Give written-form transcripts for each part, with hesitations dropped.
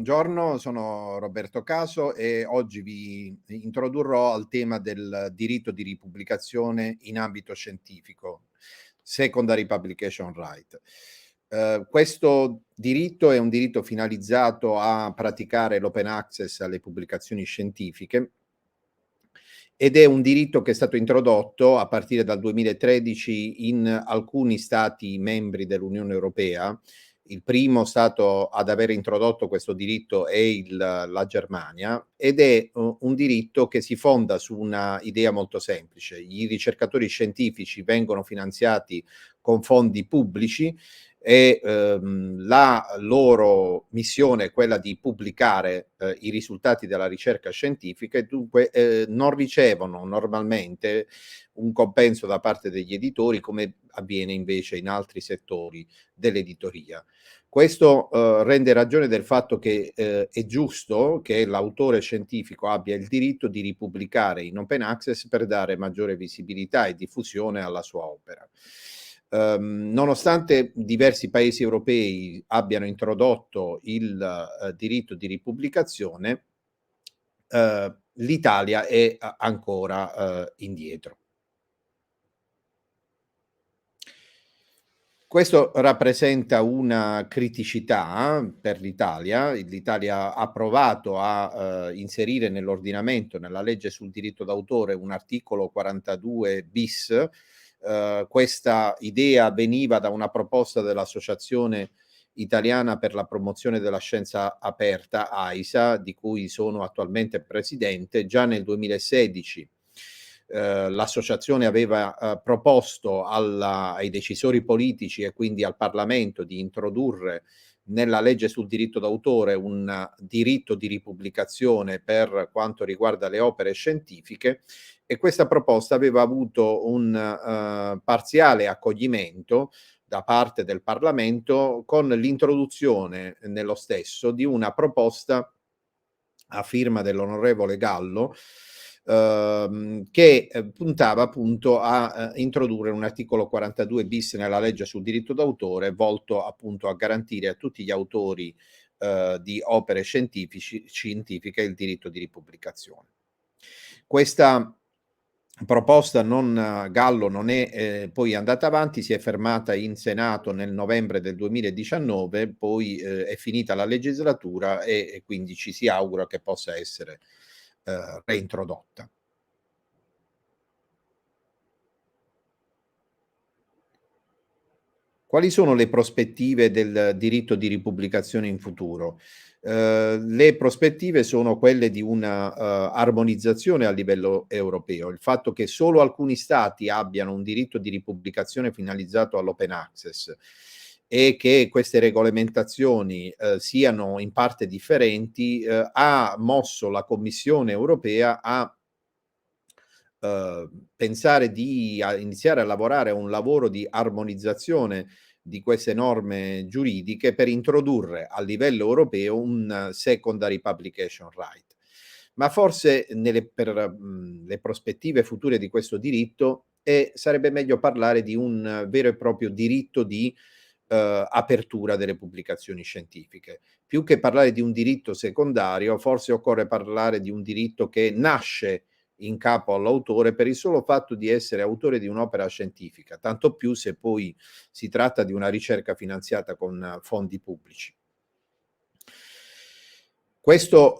buongiorno, sono Roberto Caso e oggi vi introdurrò al tema del diritto di ripubblicazione in ambito scientifico, Secondary Publication Right. Questo diritto è un diritto finalizzato a praticare l'open access alle pubblicazioni scientifiche ed è un diritto che è stato introdotto a partire dal 2013 in alcuni stati membri dell'Unione Europea. Il primo stato ad aver introdotto questo diritto è la Germania ed è un diritto che si fonda su una idea molto semplice. I ricercatori scientifici vengono finanziati con fondi pubblici e la loro missione è quella di pubblicare i risultati della ricerca scientifica e dunque non ricevono normalmente un compenso da parte degli editori come avviene invece in altri settori dell'editoria. Questo rende ragione del fatto che è giusto che l'autore scientifico abbia il diritto di ripubblicare in open access per dare maggiore visibilità e diffusione alla sua opera. Nonostante diversi paesi europei abbiano introdotto il diritto di ripubblicazione, l'Italia è ancora indietro. Questo rappresenta una criticità per l'Italia. L'Italia ha provato a inserire nell'ordinamento, nella legge sul diritto d'autore, un articolo 42 bis. Questa idea veniva da una proposta dell'Associazione Italiana per la promozione della scienza aperta, AISA, di cui sono attualmente presidente. Già nel 2016 l'associazione aveva proposto ai decisori politici e quindi al Parlamento di introdurre nella legge sul diritto d'autore un diritto di ripubblicazione per quanto riguarda le opere scientifiche e questa proposta aveva avuto un parziale accoglimento da parte del Parlamento con l'introduzione nello stesso di una proposta a firma dell'onorevole Gallo che puntava appunto a introdurre un articolo 42 bis nella legge sul diritto d'autore volto appunto a garantire a tutti gli autori di opere scientifiche il diritto di ripubblicazione. Questa proposta Gallo non è poi andata avanti, si è fermata in Senato nel novembre del 2019, poi è finita la legislatura e quindi ci si augura che possa essere reintrodotta. Quali sono le prospettive del diritto di ripubblicazione in futuro? Le prospettive sono quelle di una armonizzazione a livello europeo. Il fatto che solo alcuni stati abbiano un diritto di ripubblicazione finalizzato all'open access e che queste regolamentazioni siano in parte differenti ha mosso la Commissione europea a pensare di iniziare a lavorare a un lavoro di armonizzazione di queste norme giuridiche per introdurre a livello europeo un secondary publication right. Ma forse le prospettive future di questo diritto sarebbe meglio parlare di un vero e proprio diritto di apertura delle pubblicazioni scientifiche. Più che parlare di un diritto secondario, forse occorre parlare di un diritto che nasce in capo all'autore per il solo fatto di essere autore di un'opera scientifica, tanto più se poi si tratta di una ricerca finanziata con fondi pubblici. Questo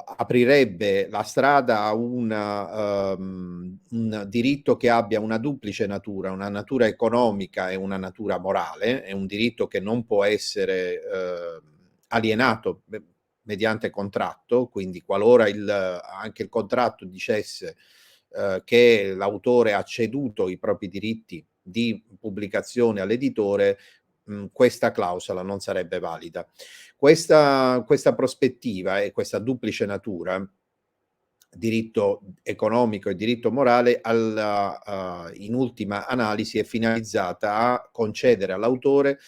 aprirebbe la strada a un diritto che abbia una duplice natura, una natura economica e una natura morale. È un diritto che non può essere alienato mediante contratto, quindi qualora anche il contratto dicesse che l'autore ha ceduto i propri diritti di pubblicazione all'editore, questa clausola non sarebbe valida. Questa prospettiva e questa duplice natura, diritto economico e diritto morale, in ultima analisi è finalizzata a concedere all'autore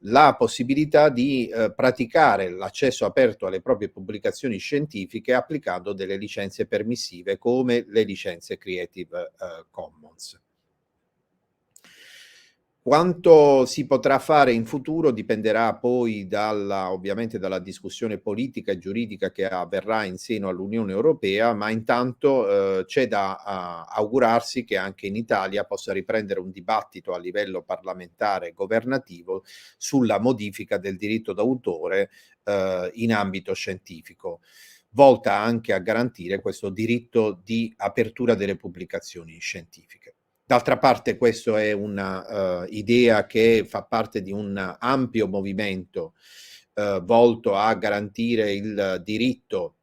la possibilità di praticare l'accesso aperto alle proprie pubblicazioni scientifiche applicando delle licenze permissive come le licenze Creative Commons. Quanto si potrà fare in futuro dipenderà poi ovviamente dalla discussione politica e giuridica che avverrà in seno all'Unione Europea, ma intanto, c'è da augurarsi che anche in Italia possa riprendere un dibattito a livello parlamentare e governativo sulla modifica del diritto d'autore, in ambito scientifico, volta anche a garantire questo diritto di apertura delle pubblicazioni scientifiche. D'altra parte questo è una, idea che fa parte di un ampio movimento, volto a garantire il diritto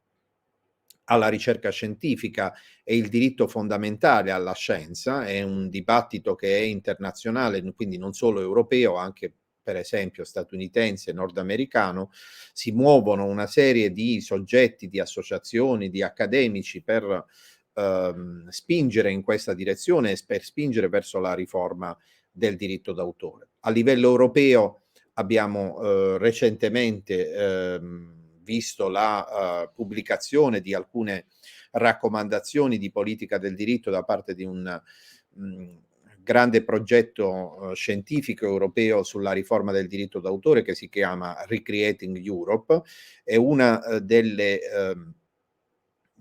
alla ricerca scientifica e il diritto fondamentale alla scienza. È un dibattito che è internazionale, quindi non solo europeo, anche per esempio statunitense e nordamericano. Si muovono una serie di soggetti, di associazioni, di accademici per, spingere in questa direzione e per spingere verso la riforma del diritto d'autore. A livello europeo abbiamo, recentemente, visto la, pubblicazione di alcune raccomandazioni di politica del diritto da parte di un, grande progetto, scientifico europeo sulla riforma del diritto d'autore che si chiama Recreating Europe, e una,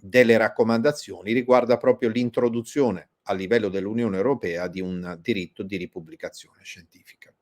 delle raccomandazioni riguarda proprio l'introduzione a livello dell'Unione Europea di un diritto di ripubblicazione scientifica.